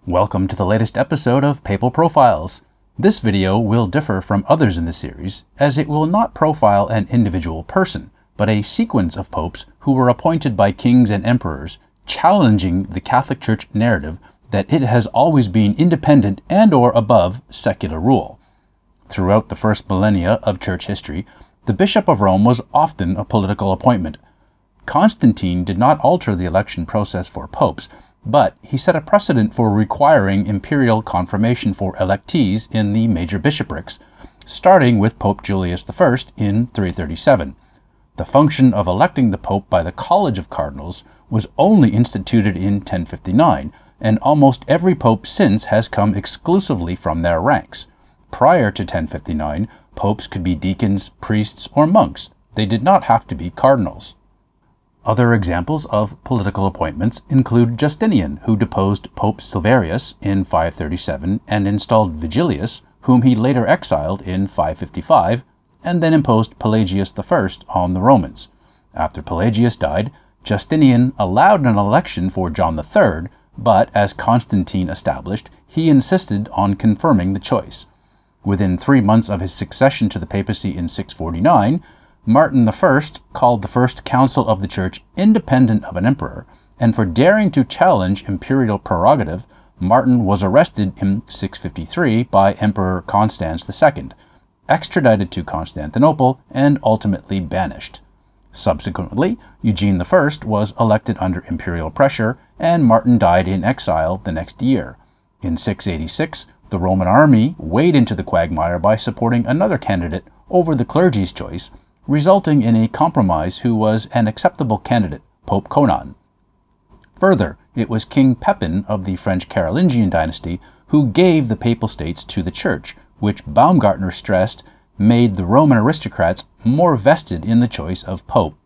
Welcome to the latest episode of Papal Profiles. This video will differ from others in the series, as it will not profile an individual person, but a sequence of popes who were appointed by kings and emperors, challenging the Catholic Church narrative that it has always been independent and/or above secular rule. Throughout the first millennia of church history, the Bishop of Rome was often a political appointment. Constantine did not alter the election process for popes, but he set a precedent for requiring imperial confirmation for electees in the major bishoprics, starting with Pope Julius I in 337. The function of electing the pope by the College of Cardinals was only instituted in 1059, and almost every pope since has come exclusively from their ranks. Prior to 1059, popes could be deacons, priests, or monks. They did not have to be cardinals. Other examples of political appointments include Justinian, who deposed Pope Silverius in 537 and installed Vigilius, whom he later exiled in 555, and then imposed Pelagius I on the Romans. After Pelagius died, Justinian allowed an election for John III, but as Constantine established, he insisted on confirming the choice. Within 3 months of his succession to the papacy in 649, Martin I called the First Council of the Church independent of an emperor, and for daring to challenge imperial prerogative, Martin was arrested in 653 by Emperor Constans II, extradited to Constantinople, and ultimately banished. Subsequently, Eugene I was elected under imperial pressure, and Martin died in exile the next year. In 686, the Roman army waded into the quagmire by supporting another candidate over the clergy's choice, resulting in a compromise who was an acceptable candidate, Pope Conon. Further, it was King Pepin of the French Carolingian dynasty who gave the papal states to the Church, which Baumgartner stressed made the Roman aristocrats more vested in the choice of pope.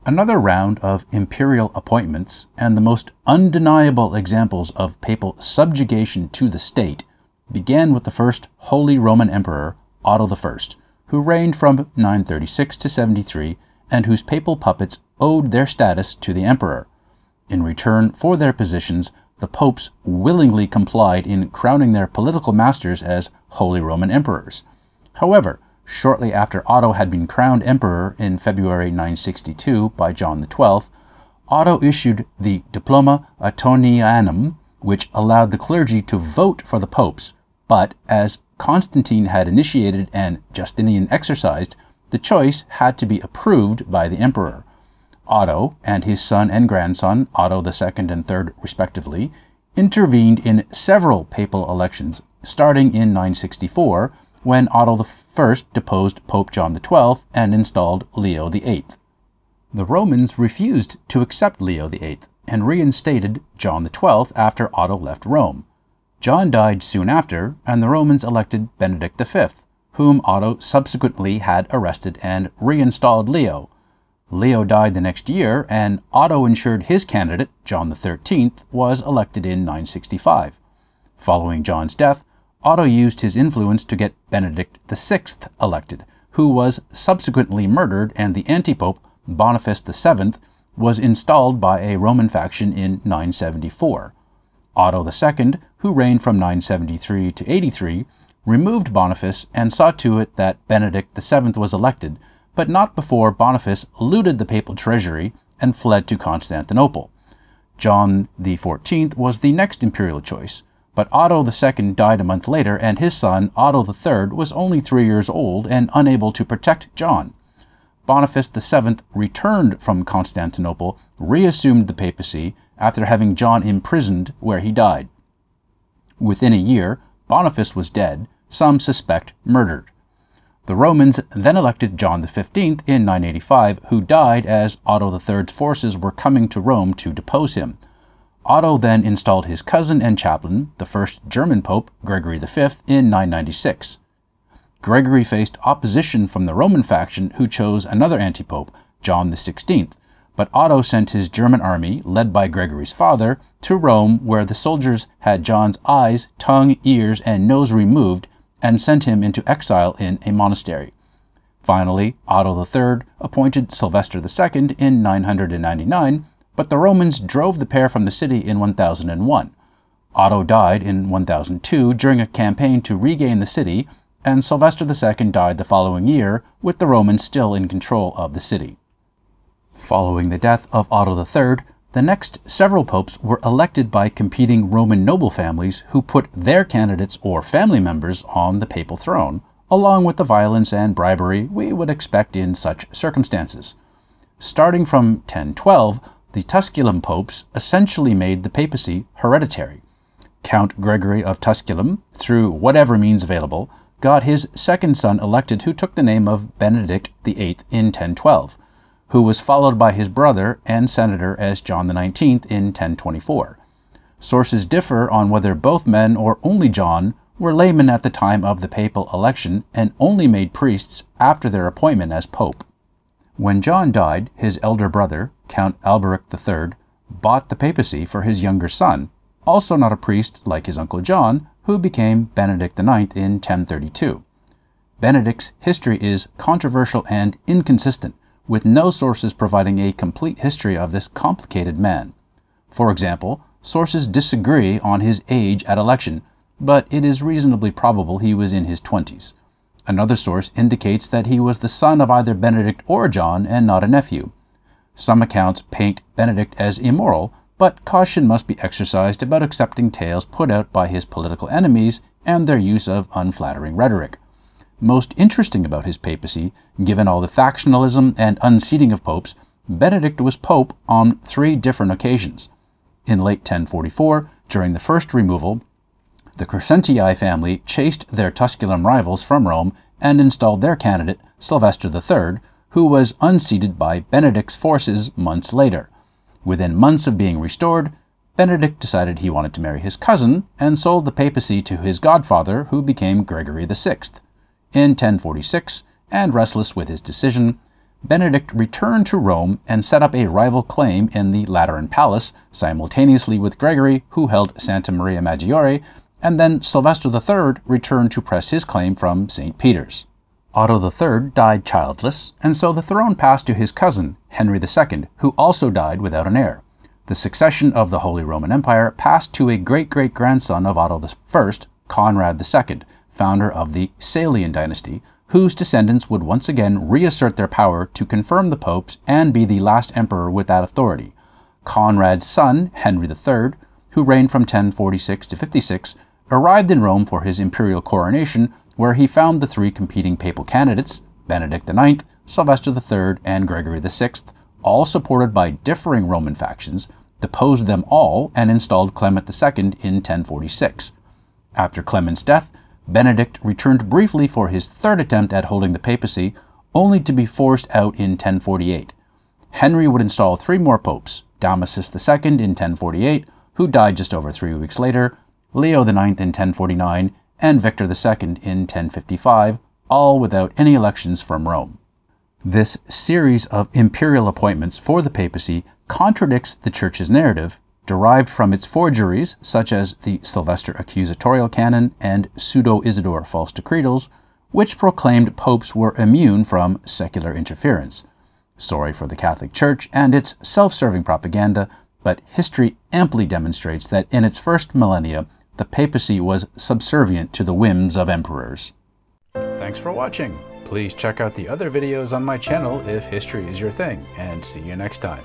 Another round of imperial appointments, and the most undeniable examples of papal subjugation to the state, began with the first Holy Roman Emperor, Otto I, who reigned from 936 to 73, and whose papal puppets owed their status to the emperor. In return for their positions, the popes willingly complied in crowning their political masters as Holy Roman Emperors. However, shortly after Otto had been crowned emperor in February 962 by John XII, Otto issued the Diploma Attonianum, which allowed the clergy to vote for the popes, but as Constantine had initiated and Justinian exercised, the choice had to be approved by the emperor. Otto, and his son and grandson, Otto II and III respectively, intervened in several papal elections, starting in 964, when Otto I deposed Pope John XII and installed Leo VIII. The Romans refused to accept Leo VIII and reinstated John XII after Otto left Rome. John died soon after, and the Romans elected Benedict V, whom Otto subsequently had arrested and reinstalled Leo. Leo died the next year, and Otto ensured his candidate, John XIII, was elected in 965. Following John's death, Otto used his influence to get Benedict VI elected, who was subsequently murdered, and the antipope, Boniface VII, was installed by a Roman faction in 974. Otto II, who reigned from 973 to 83, removed Boniface and saw to it that Benedict VII was elected, but not before Boniface looted the papal treasury and fled to Constantinople. John XIV was the next imperial choice, but Otto II died a month later, and his son, Otto III, was only 3 years old and unable to protect John. Boniface VII returned from Constantinople, reassumed the papacy, after having John imprisoned where he died. Within a year, Boniface was dead, some suspect murdered. The Romans then elected John XV in 985, who died as Otto III's forces were coming to Rome to depose him. Otto then installed his cousin and chaplain, the first German pope, Gregory V, in 996. Gregory faced opposition from the Roman faction, who chose another antipope, John XVI, but Otto sent his German army, led by Gregory's father, to Rome, where the soldiers had John's eyes, tongue, ears, and nose removed, and sent him into exile in a monastery. Finally, Otto III appointed Sylvester II in 999, but the Romans drove the pair from the city in 1001. Otto died in 1002 during a campaign to regain the city, and Sylvester II died the following year, with the Romans still in control of the city. Following the death of Otto III, the next several popes were elected by competing Roman noble families who put their candidates or family members on the papal throne, along with the violence and bribery we would expect in such circumstances. Starting from 1012, the Tusculum popes essentially made the papacy hereditary. Count Gregory of Tusculum, through whatever means available, got his second son elected, who took the name of Benedict VIII in 1012, who was followed by his brother and senator as John XIX in 1024. Sources differ on whether both men or only John were laymen at the time of the papal election and only made priests after their appointment as pope. When John died, his elder brother, Count Alberic III, bought the papacy for his younger son, also not a priest like his uncle John, who became Benedict IX in 1032. Benedict's history is controversial and inconsistent, with no sources providing a complete history of this complicated man. For example, sources disagree on his age at election, but it is reasonably probable he was in his 20s. Another source indicates that he was the son of either Benedict or John and not a nephew. Some accounts paint Benedict as immoral, but caution must be exercised about accepting tales put out by his political enemies and their use of unflattering rhetoric. Most interesting about his papacy, given all the factionalism and unseating of popes, Benedict was pope on 3 different occasions. In late 1044, during the first removal, the Crescentii family chased their Tusculum rivals from Rome and installed their candidate, Sylvester III, who was unseated by Benedict's forces months later. Within months of being restored, Benedict decided he wanted to marry his cousin and sold the papacy to his godfather, who became Gregory VI. In 1046, and restless with his decision, Benedict returned to Rome and set up a rival claim in the Lateran Palace, simultaneously with Gregory, who held Santa Maria Maggiore, and then Sylvester III returned to press his claim from St. Peter's. Otto III died childless, and so the throne passed to his cousin, Henry II, who also died without an heir. The succession of the Holy Roman Empire passed to a great-great-grandson of Otto I, Conrad II, founder of the Salian dynasty, whose descendants would once again reassert their power to confirm the popes and be the last emperor with that authority. Conrad's son, Henry III, who reigned from 1046 to 56, arrived in Rome for his imperial coronation, where he found the 3 competing papal candidates, Benedict IX, Sylvester III, and Gregory VI, all supported by differing Roman factions, deposed them all and installed Clement II in 1046. After Clement's death, Benedict returned briefly for his 3rd attempt at holding the papacy, only to be forced out in 1048. Henry would install 3 more popes, Damasus II in 1048, who died just over 3 weeks later, Leo IX in 1049, and Victor II in 1055, all without any elections from Rome. This series of imperial appointments for the papacy contradicts the Church's narrative, derived from its forgeries, such as the Sylvester Accusatorial Canon and Pseudo-Isidore False Decretals, which proclaimed popes were immune from secular interference. Sorry for the Catholic Church and its self-serving propaganda, but history amply demonstrates that in its first millennia, the papacy was subservient to the whims of emperors. Thanks for watching. Please check out the other videos on my channel if history is your thing, and see you next time.